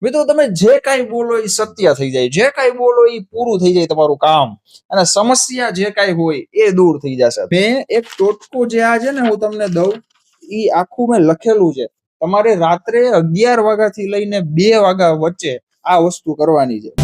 મિત્રો તમે જે કાંઈ બોલો એ સત્ય થઈ જાય, જે કાંઈ બોલો એ પૂરું થઈ જાય તમારું કામ, અને સમસ્યા જે કાંઈ હોય એ દૂર થઈ જશે. મેં એક ટોટકો જે આ છે ને હું તમને દઉં, એ આખું મેં લખેલું છે. તમારે રાત્રે 11 વાગ્યાથી લઈને 2 વાગ્યા વચ્ચે આ વસ્તુ કરવાની છે.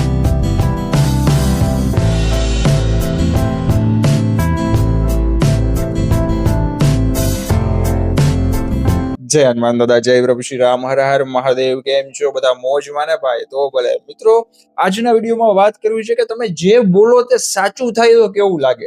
જય હનુમાન દાદા, જય પ્રભુ શ્રી રામ, હર હર મહાદેવ. કેમ છો બધા? મોજમાં ને ભાઈ? તો ભલે મિત્રો, આજના વિડીયોમાં વાત કરવી છે કે તમે જે બોલો તે સાચું થાય તો કેવું લાગે.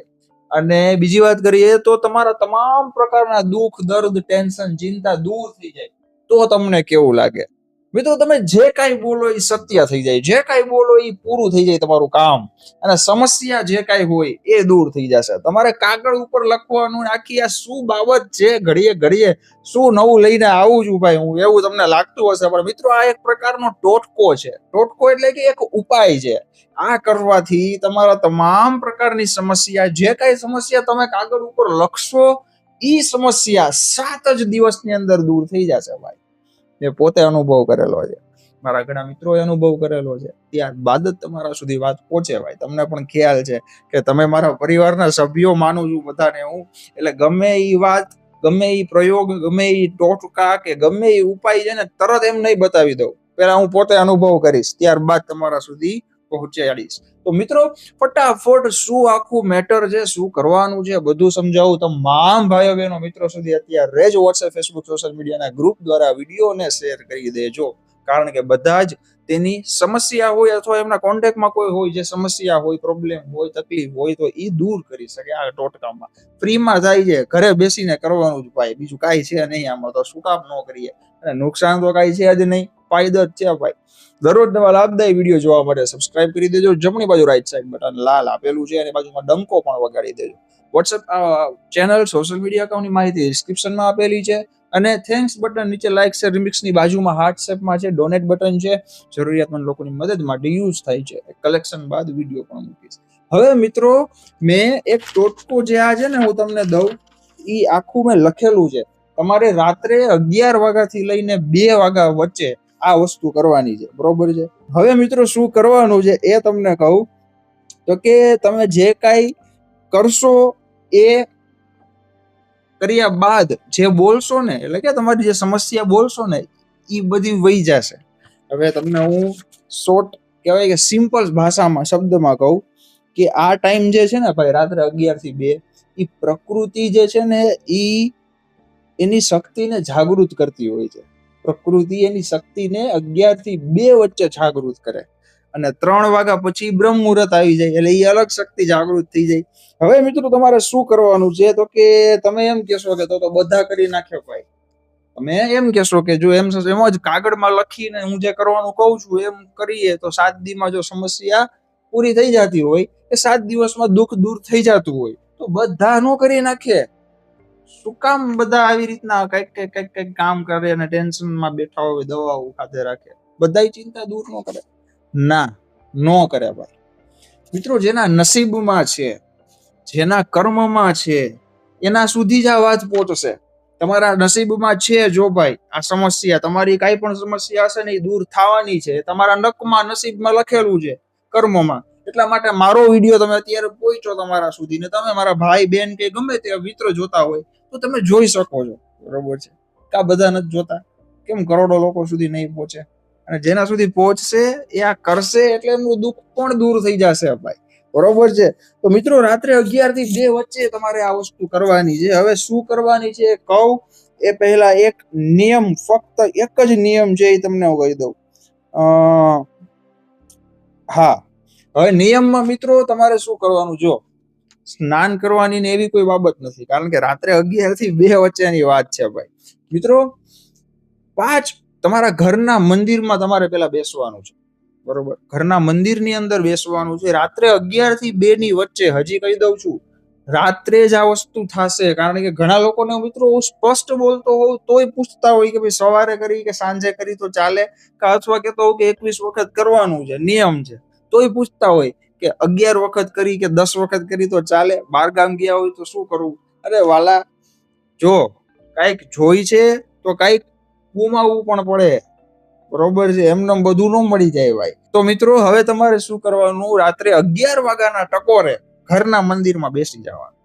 અને બીજી વાત કરીએ તો તમારા તમામ પ્રકારના દુઃખ, દર્દ, ટેન્શન, ચિંતા દૂર થઈ જાય તો તમને કેવું લાગે. મિત્રો તમે જે કાંઈ બોલો એ સત્ય થઈ જાય, જે કાંઈ બોલો એ પૂરું થઈ જાય તમારું કામ, અને સમસ્યા જે કાંઈ હોય એ દૂર થઈ જશે. તમારે કાગળ ઉપર લખવાનું, આખી આ શું બાબત છે, ઘડીએ ઘડીએ શું નવું લઈને આવું છું ભાઈ હું, એવું તમને લાગતું હશે. પણ મિત્રો આ એક પ્રકારનો ટોટકો છે. ટોટકો એટલે કે એક ઉપાય છે. આ કરવાથી તમારા તમામ પ્રકારની સમસ્યા, જે કાંઈ સમસ્યા તમે કાગળ ઉપર લખશો, ઈ સમસ્યા 7 જ દિવસની અંદર દૂર થઈ જશે ભાઈ. મેં પોતે અનુભવ કરેલો છે, મારા ઘણા મિત્રોએ અનુભવ કરેલો છે. ત્યારબાદ જ તમારા સુધી વાત પહોંચે ભાઈ. તમને પણ ખ્યાલ છે કે તમે મારા પરિવારના સભ્યો માનું છું બધાને હું, એટલે ગમે એ વાત, ગમે એ પ્રયોગ, ગમે એ ટોટકા કે ગમે એ ઉપાય છે ને તરત એમ નહીં બતાવી દઉં. પેલા હું પોતે અનુભવ કરીશ, ત્યારબાદ તમારા સુધી પહોંચાડીશ. તો મિત્રો ફટાફટ શું આખું મેટર છે, શું કરવાનું છે, બધું સમજાવું તમામ ભાઈઓ બહેનો મિત્રો સુધી અત્યારે જ વોટ્સએપ, ફેસબુક, સોશિયલ મીડિયાના ગ્રુપ દ્વારા વિડીયોને શેર કરી દેજો. કારણ કે બધા જ તેની સમસ્યા હોય અથવા એમના કોન્ટેક્ટમાં કોઈ હોય જે સમસ્યા હોય, પ્રોબ્લેમ હોય, તકલીફ હોય તો એ દૂર કરી શકે. આ ટોટકામાં ફ્રીમાં થાય છે, ઘરે બેસીને કરવાનું જ ભાઈ, બીજું કાંઈ છે નહીં આમાં. તો શું કામ ન કરીએ? અને નુકસાન તો કાંઈ છે જ નહીં, ફાયદો જ છે ભાઈ. દરરોજ નવા લાભદાયી વિડીયો જોવા માટે સબસ્ક્રાઇબ કરી દેજો. જમણી બાજુ રાઈટ સાઈડ બટન લાલ આપેલું છે અને બાજુમાં ડંકો પણ વગાડી દેજો. વોટ્સએપ ચેનલ, સોશિયલ મીડિયા એકાઉન્ટની માહિતી ડિસ્ક્રિપ્શનમાં આપેલી છે. અને થેન્ક્સ બટન નીચે લાઈક શેર રિમિક્સની બાજુમાં હાર્ટ શેપમાં છે, ડોનેટ બટન છે. જરૂરિયાતમંદ લોકોની મદદ માટે યુઝ થાય છે. કલેક્શન બાદ વિડીયો પણ મૂકીશ. હવે મિત્રો મેં એક ટોટકો જે આ છે ને હું તમને દઉં, એ આખું મેં લખેલું છે. તમારે રાત્રે 11 વાગ્યાથી લઈને 2 વાગ્યા વચ્ચે આ વસ્તુ કરવાની છે, બરોબર છે? હવે મિત્રો શું કરવાનું છે એ તમને કહું તો કે તમે જે કાંઈ કરશો એ કર્યા બાદ જે બોલશો ને, એટલે કે તમારી જે સમસ્યા બોલશો ને એ બધી વહી જશે. હવે તમને હું શોર્ટ કહેવાય કે સિમ્પલ ભાષામાં, શબ્દમાં કહું કે આ ટાઈમ જે છે ને ભાઈ, રાત્રે 11 થી 2, એ પ્રકૃતિ જે છે ને એ એની શક્તિને જાગૃત કરતી હોય છે. પ્રકૃતિ એની શક્તિને 11 થી 2 વચ્ચે જાગૃત કરે, અને 3 વાગ્યા પછી બ્રહ્મ મુહૂર્ત આવી જાય એટલે એ અલગ શક્તિ જાગૃત થઈ જાય. હવે મિત્રો તમારે શું કરવાનું છે તો કે તમે એમ કહેશો કે તો બધા કરી નાખ્યો ભાઈ. તમે એમ કહેશો કે જો એમ જ કાગળમાં લખીને હું જે કરવાનું કહું છું એમ કરીએ તો 7 દિવસમાં જો સમસ્યા પૂરી થઈ જતી હોય, કે 7 દિવસમાં દુઃખ દૂર થઈ જતું હોય, તો બધા નો કરી નાખે. શું કામ બધા આવી રીતના કઈક કામ કરે અને ટેન્શનમાં બેઠા હોય, દવાઓ ખાતે રાખે? બધાય ચિંતા દૂર ન કરે? ના, નો કરે ભાઈ. મિત્રો જેના નસીબમાં છે, જેના કર્મમાં છે, એના સુધી જ આ વાત પહોંચશે. તમારા નસીબમાં છે જો ભાઈ આ સમસ્યા, તમારી કાંઈ પણ સમસ્યા હશે ને એ દૂર થવાની છે. તમારા નકમાં, નસીબમાં લખેલું છે, કર્મમાં. એટલા માટે મારો વિડીયો તમે અત્યારે પહોંચ્યો તમારા સુધી, ને તમે મારા ભાઈ બેન કે ગમે તે મિત્ર જોતા હોય તો તમે જોઈ શકો છો, બરોબર છે? કા બધા નથી જોતા? કેમ કરોડો લોકો સુધી નહીં પહોંચે? અને જેના સુધી પહોંચશે એ આ કરશે એટલે એમનું દુઃખ પણ દૂર થઈ જશે ભાઈ, બરોબર છે? તો મિત્રો રાત્રે 11 થી 2 વચ્ચે તમારે આ વસ્તુ કરવાની છે. હવે શું કરવાની છે કહું એ પહેલા એક નિયમ, ફક્ત એક જ નિયમ છે એ તમને હું કહી દઉં. હા, હવે નિયમમાં મિત્રો તમારે શું કરવાનું, જો સ્નાન કરવાની ને એવી કોઈ બાબત નથી, કારણ કે રાત્રે 11 થી 2 વચ્ચેની વાત છે ભાઈ. મિત્રો 5 તમારા ઘરના મંદિરમાં તમારે પેલા બેસવાનું છે, બરોબર? ઘરના મંદિરની અંદર બેસવાનું છે રાત્રે 11 થી 2 ની વચ્ચે. હજી કહી દઉં છું, રાત્રે જ આ વસ્તુ થશે. કારણ કે ઘણા લોકોને મિત્રો હું સ્પષ્ટ બોલતો હોઉં તોય પૂછતા હોય કે ભાઈ સવારે કરી કે સાંજે કરી તો ચાલે, અથવા કહેતો હોઉં કે 21 વખત કરવાનું છે, નિયમ છે, તોય પૂછતા હોય કે 11 વખત કરી કે 10 વખત કરી તો ચાલે, 12 ગામ ગયા હોય તો શું કરવું? અરે વાલા, જો કાંઈક જોઈ છે તો કાંઈક ગુમાવવું પણ પડે. બરોબર છે, એમને બધું ન મળી જાય ભાઈ. તો મિત્રો હવે તમારે શું કરવાનું, રાત્રે 11 વાગ્યાના ટકોરે ઘરના મંદિરમાં બેસી જવાનું.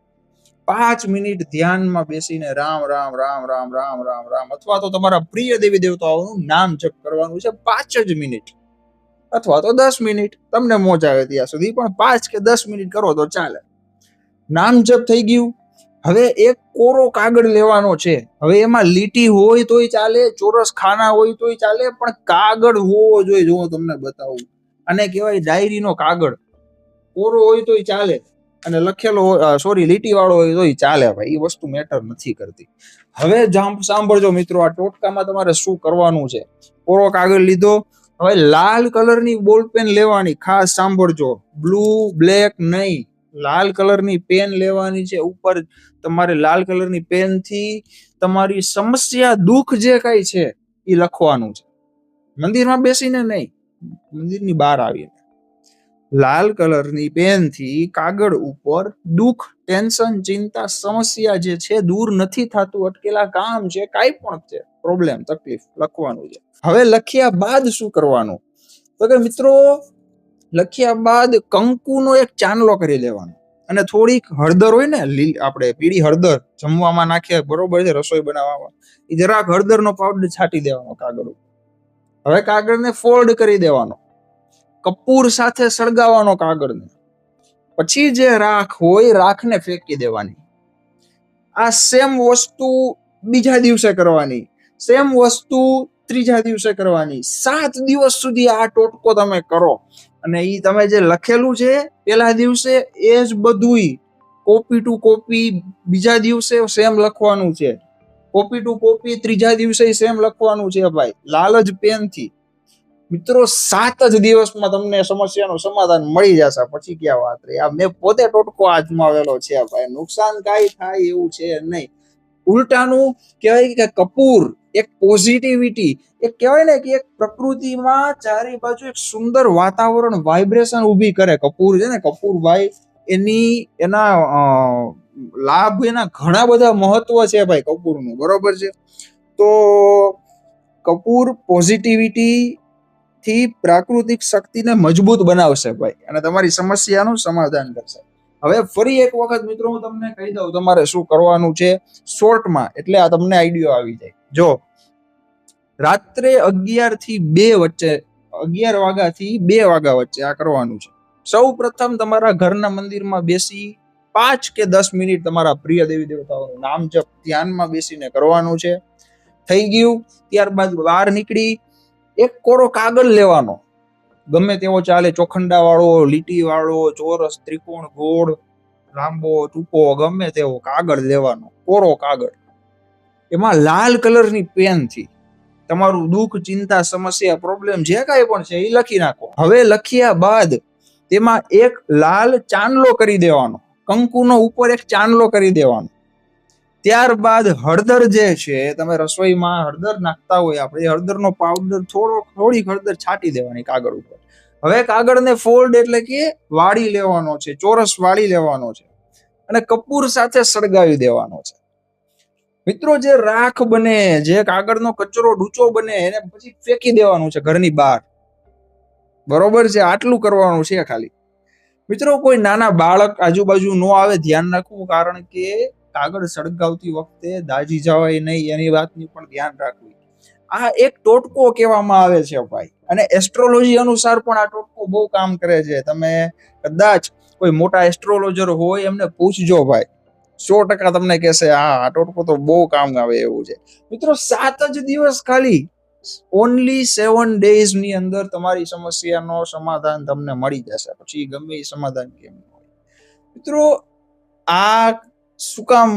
5 મિનિટ ધ્યાનમાં બેસીને રામ રામ રામ રામ રામ રામ રામ અથવા તો તમારા પ્રિય દેવી દેવતાઓનું નામ જપ કરવાનું છે 5 જ મિનિટ અથવા તો 10 મિનિટ, તમને મોજ આવે ત્યાં સુધી, પણ 5 કે 10 મિનિટ કરો તો ચાલે. નામ જપ થઈ ગયું. હવે એક કોરો કાગળ લેવાનો છે. હવે એમાં લીટી હોય તોય ચાલે, ચોરસ ખાના હોય તોય ચાલે, પણ કાગળ હોવો જોઈએ. જો હું તમને બતાવું, આને કહેવાય ડાયરીનો કાગળ. કોરો હોય તોય ચાલે અને લખેલો સોરી લીટી વાળો હોય તોય ચાલે ભાઈ, એ વસ્તુ મેટર નથી કરતી. હવે સાંભળજો મિત્રો, આ ટોટકામાં તમારે શું કરવાનું છે. કોરો કાગળ લીધો. હવે લાલ કલરની બોલપેન લેવાની, ખાસ સાંભળજો, બ્લુ બ્લેક નહીં, લાલ કલરની પેન લેવાની છે. ઉપર તમારે લાલ કલરની પેન થી તમારી સમસ્યા, દુઃખ જે કઈ છે એ લખવાનું છે. મંદિરમાં બેસીને નહીં, મંદિરની બહાર આવીને લાલ કલરની પેન થી કાગળ ઉપર દુઃખ, ટેન્શન, ચિંતા, સમસ્યા જે છે, દૂર નથી થતું, અટકેલા કામ છે, કાંઈ પણ છે, પ્રોબ્લેમ, તકલીફ લખવાનું છે. હવે લખ્યા બાદ શું કરવાનું, તો કે મિત્રો લખ્યા બાદ કંકુનો એક ચાંદલો કરી લેવાનો અને થોડીક હળદર હોય ને, આપણે પીળી હળદર જમવામાં નાખીએ, બરોબર છે, રસોઈ બનાવવામાં, એ જરાક હળદરનો પાવડર છાંટી દેવાનો કાગળ ઉપર. હવે કાગળને ફોલ્ડ કરી દેવાનો, કપૂર સાથે સળગાવવાનો કાગળને. પછી જે રાખ હોય, રાખને ફેંકી દેવાની. આ સેમ વસ્તુ બીજા દિવસે કરવાની, સેમ વસ્તુ ત્રીજા દિવસે કરવાની. 7 દિવસ સુધી આ ટોટકો તમે કરો અને ઈ તમે જે લખેલું છે પેલા દિવસે એ જ બધુંય કોપી ટુ કોપી બીજા દિવસે સેમ લખવાનું છે, કોપી ટુ કોપી ત્રીજા દિવસે સેમ લખવાનું છે ભાઈ, લાલ જ પેન થી. મિત્રો 7 જ દિવસમાં તમને સમસ્યાનું સમાધાન મળી જશે. પછી ક્યાં વાત રહી. આ મેં પોતે ટોટકો આજમાવેલો છે ભાઈ, નુકસાન કાંઈ થાય એવું છે નહીં. ઉલટાનું કહેવાય કે કપૂર એક પોઝિટિવિટી, એક કહેવાય ને કે એક પ્રકૃતિમાં ચારે બાજુ એક સુંદર વાતાવરણ, વાઇબ્રેશન ઊભી કરે. કપૂર છે ને, કપૂરભાઈ, એના લાભ, એના ઘણા બધા મહત્વ છે ભાઈ કપૂરનું, બરોબર છે. તો કપૂર પોઝિટિવિટી થી પ્રાકૃતિક શક્તિને મજબૂત બનાવશે ભાઈ, અને તમારી સમસ્યાનું સમાધાન કરશે. હવે ફરી એક વખત મિત્રો હું તમને કહી દઉં તમારે શું કરવાનું છે શોર્ટમાં, એટલે આ તમને આઈડિયો આવી જાય. જો રાત્રે 11 થી 2 વચ્ચે, 11 વાગ્યાથી 2 વાગ્યા વચ્ચે આ કરવાનું છે. સૌ પ્રથમ તમારા ઘરના મંદિરમાં બેસી 5 કે 10 મિનિટ તમારા પ્રિય દેવી દેવતાઓનું નામ જપ ધ્યાનમાં બેસીને કરવાનું છે. થઈ ગયું. ત્યારબાદ બહાર નીકળી એક કોરો કાગળ લેવાનો, ગમે તેવો ચાલે, ચોખંડા વાળો, લીટી વાળો, ચોરસ, ત્રિકોણ, ગોળ, લાંબો, ટૂંકો, ગમે તેવો કાગળ લેવાનો, કોરો કાગળ. એમાં લાલ કલરની પેન થી તમારું દુઃખ, ચિંતા, સમસ્યા, પ્રોબ્લેમ જે કાંઈ પણ છે એ લખી નાખો. હવે લખ્યા બાદ તેમાં એક લાલ ચાંદલો કરી દેવાનો, કંકુનો ઉપર એક ચાંદલો કરી દેવાનો. ત્યારબાદ હળદર જે છે, તમે રસોઈમાં હળદર નાખતા હોય, આપણે હળદરનો પાવડર થોડીક હળદર છાંટી દેવાની કાગળ ઉપર. હવે કાગળને ફોલ્ડ એટલે કે વાળી લેવાનો છે, ચોરસ વાળી લેવાનો છે અને કપૂર સાથે સળગાવી દેવાનો છે. મિત્રો જે રાખ બને, જે કાગળનો કચરો ડૂચો બને, એને પછી ફેંકી દેવાનું છે ઘરની બહાર, બરોબર છે. આટલું કરવાનું છે ખાલી. મિત્રો કોઈ નાના બાળક આજુબાજુ ન આવે, ધ્યાન રાખવું, કારણ કે કાગળ સળગાવતી વખતે દાજી જવાય નહીં, એની વાતની પણ ધ્યાન રાખવી. આ એક ટોટકો કહેવામાં આવે છે ભાઈ, અને એસ્ટ્રોલોજી અનુસાર પણ આ ટોટકો બહુ કામ કરે છે. તમે કદાચ કોઈ મોટા એસ્ટ્રોલોજર હોય એમને પૂછજો ભાઈ, 100% તમને કહેશે હા આ ટોટકો તો બહુ કામ આવે એવું છે. મિત્રો 7 જ દિવસ ખાલી, ઓનલી 7 days ની અંદર તમારી સમસ્યાનો સમાધાન તમને મળી જશે. પછી ગમે એ સમાધાન કેમ હોય. મિત્રો આ શું કામ,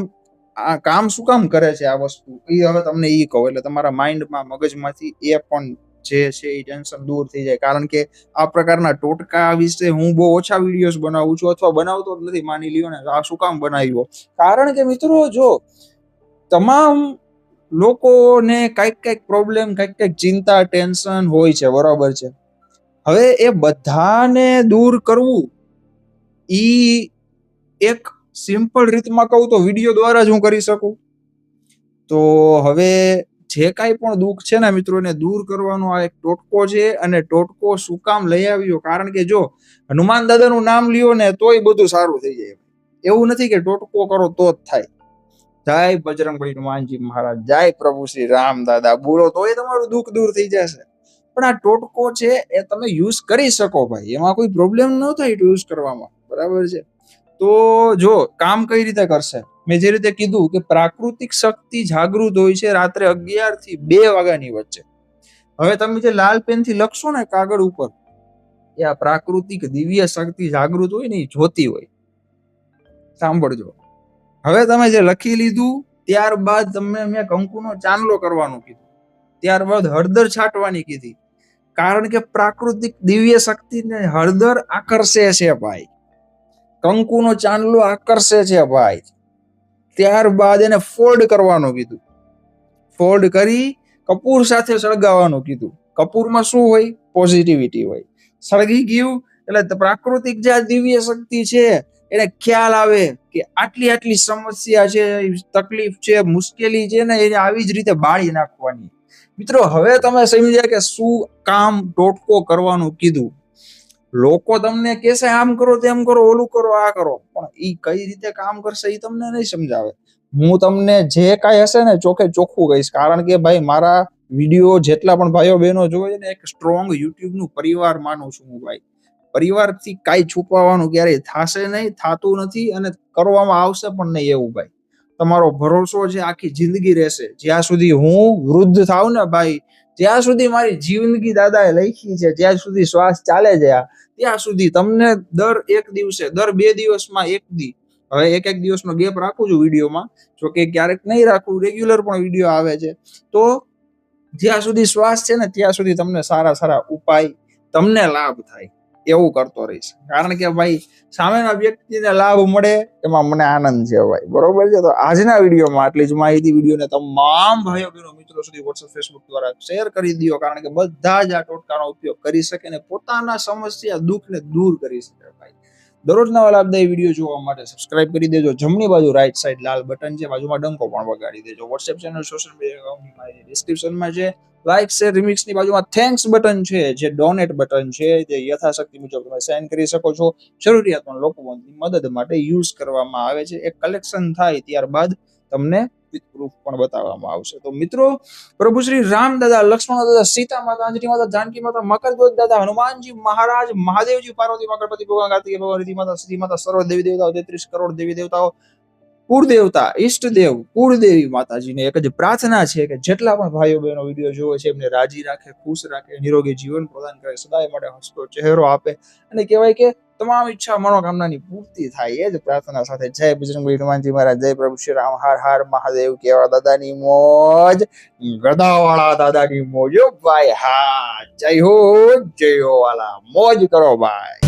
આ કામ શું કામ કરે છે આ વસ્તુ, એ હવે તમને એ કહું, એટલે તમારા માઇન્ડમાં, મગજમાંથી એ પણ જે છે એ ટેન્શન દૂર થઈ જાય. કારણ કે આ પ્રકારના ટોટકા વિશે હું બહુ ઓછા વિડીયોઝ બનાવું છું, અથવા બનાવતો જ નથી, માની લ્યો ને. આ શું કામ બનાવ્યો, કારણ કે મિત્રો જો તમામ લોકોને કઈક પ્રોબ્લેમ, કઈક ચિંતા, ટેન્શન હોય છે, બરાબર છે. હવે એ બધાને દૂર કરવું ઈ એક સિમ્પલ રીતમાં કહું તો વિડીયો દ્વારા જ હું કરી શકું. તો હવે જે કાંઈ પણ દુઃખ છે ને મિત્રો એને દૂર કરવાનો આ એક ટોટકો છે. અને ટોટકો શું કામ લઈ આવ્યો? કારણ કે જો હનુમાન દાદાનું નામ લ્યો ને તોય બધું સારું થઈ જાય. એવું નથી કે ટોટકો કરો તો જ થાય. જય બજરંગબલી હનુમાનજી મહારાજ, જય પ્રભુ શ્રી રામ દાદા બોલો તોય તમારું દુઃખ દૂર થઈ જશે. પણ આ ટોટકો છે એ તમે યુઝ કરી શકો ભાઈ, એમાં કોઈ પ્રોબ્લેમ ન થાય યુઝ કરવામાં, બરાબર છે. તો જો કામ કઈ રીતે કરશે, મેં જે રીતે કીધું કે પ્રાકૃતિક શક્તિ જાગૃત હોય છે રાત્રે 11 થી 2 વાગ્યાની વચ્ચે. હવે તમે જે લાલ પેન થી લખશો ને કાગળ ઉપર, એ આ પ્રાકૃતિક દિવ્ય શક્તિ જાગૃત હોય ને એ જોતી હોય. સાંભળજો, હવે તમે જે લખી લીધું ત્યારબાદ તમને મેં કંકુનો ચાંદલો કરવાનું કીધું, ત્યારબાદ હળદર છાંટવાની કીધી. કારણ કે પ્રાકૃતિક દિવ્ય શક્તિને હળદર આકર્ષે છે ભાઈ, કંકુનો ચાંદલો આકર્ષે છે ભાઈ. ત્યારબાદ એને ફોલ્ડ કરવાનું કીધું, ફોલ્ડ કરી કપૂર સાથે સળગાવવાનું કીધું. કપૂરમાં શું હોય? પોઝિટિવિટી હોય. સળગી ગયું એટલે પ્રાકૃતિક જે દિવ્ય શક્તિ છે એને ખ્યાલ આવે કે આટલી સમસ્યા છે, તકલીફ છે, મુશ્કેલી છે ને એને આવી જ રીતે બાળી નાખવાની. મિત્રો હવે તમે સમજ્યા કે શું કામ ટોટકો કરવાનું કીધું. લોકો તમને કહેશે આમ કરો તેમ કરો, ઓલું કરો આ કરો, પણ એ કઈ રીતે કામ કરશે એ તમને નહીં સમજાવે. હું તમને જે કાંઈ હશે ને ચોખ્ખે ચોખ્ખું કહીશ. કારણ કે ભાઈ મારા વિડીયો જેટલા પણ ભાઈઓ બહેનો જોવે છે ને, એક સ્ટ્રોંગ યુટ્યુબ નું પરિવાર માનું છું હું ભાઈ. પરિવારથી કાંઈ છુપાવવાનું ક્યારેય થશે નહીં, થતું નથી અને કરવામાં આવશે પણ નહીં એવું ભાઈ. તમારો ભરોસો છે આખી જિંદગી રહેશે. જ્યાં સુધી હું વૃદ્ધ થાવ ને ભાઈ, જ્યાં સુધી મારી જિંદગી દાદાએ લખી છે, જ્યાં સુધી શ્વાસ ચાલે છે ત્યાં સુધી તમને દર એક દિવસે, દર 2 દિવસમાં એક દી, હવે એક દિવસનો ગેપ રાખું છું વિડીયોમાં, જો કે ક્યારેક નહીં રાખું, રેગ્યુલર પણ વિડીયો આવે છે. તો જ્યાં સુધી શ્વાસ છે ને ત્યાં સુધી તમને સારા ઉપાય, તમને લાભ થાય એવું કરતો રહીશ. કારણ કે ભાઈ સામેના વ્યક્તિને લાભ મળે એમાં મને આનંદ છે ભાઈ, બરોબર છે. તો આજના વિડીયોમાં આટલી જ માહિતી. વિડીયોને તમામ ભાઈઓ બહેનો મિત્રો સુધી વોટ્સએપ ફેસબુક દ્વારા શેર કરી દો, કારણ કે બધા જ આ ટોટકાનો ઉપયોગ કરી શકે અને પોતાના સમસ્યા દુઃખને દૂર કરી શકે ભાઈ. દરરોજ નવા લાભદાયી વિડીયો જોવા માટે સબસ્ક્રાઇબ કરી દેજો. જમણી બાજુ રાઈટ સાઈડ લાલ બટન છે, બાજુમાં ડંકો પણ વગાડી દેજો. વોટ્સએપ ચેનલ, સોશિયલ મીડિયા એકાઉન્ટની માહિતી ડિસ્ક્રિપ્શનમાં છે. લાઇક શેર રિમિક્સની બાજુમાં થેન્ક્સ બટન છે, જે ડોનેટ બટન છે, જે યથાશક્તિ મુજબ તમે સેન્ડ કરી શકો છો. જરૂરિયાતમંદ લોકોની મદદ માટે યુઝ કરવામાં આવે છે. એક કલેક્શન થાય ત્યારબાદ તમને પ્રૂફ પણ બતાવવામાં આવશે. તો મિત્રો, પ્રભુ શ્રી રામ દાદા, લક્ષ્મણ દાદા, સીતા માતા, અંજની માતા, જાનકી માતા, મકરધ્વજ દાદા, હનુમાનજી મહારાજ, મહાદેવજી, પાર્વતી મા, ગણપતિ ભગવાન, કાર્તિકેય ભગવાન, રીતિ માતા, સિદ્ધિ માતા, સર્વ દેવી દેવતાઓ, 33 કરોડ દેવી દેવતાઓ, કુળદેવતા, ઈષ્ટદેવ, કુળદેવી માતાજીને એક જ પ્રાર્થના છે કે જેટલા પણ ભાઈઓ બહેનો વિડીયો જોવે છે એમને રાજી રાખે, ખુશ રાખે, નિરોગી જીવન પ્રદાન કરે, સદાય માટે હસતો ચહેરો આપે અને કહેવાય કે તમામ ઈચ્છા મનોકામનાની પૂર્તિ થાય. એ જ પ્રાર્થના સાથે જય બજરંગબલી હનુમાનજી મહારાજ, જય પ્રભુ શ્રી રામ, હર હર મહાદેવ. કેવા દાદાની મોજ, ગદાવાળા દાદાની મોજ ભાઈ. હા, જય હો વાલા, મોજ કરો ભાઈ.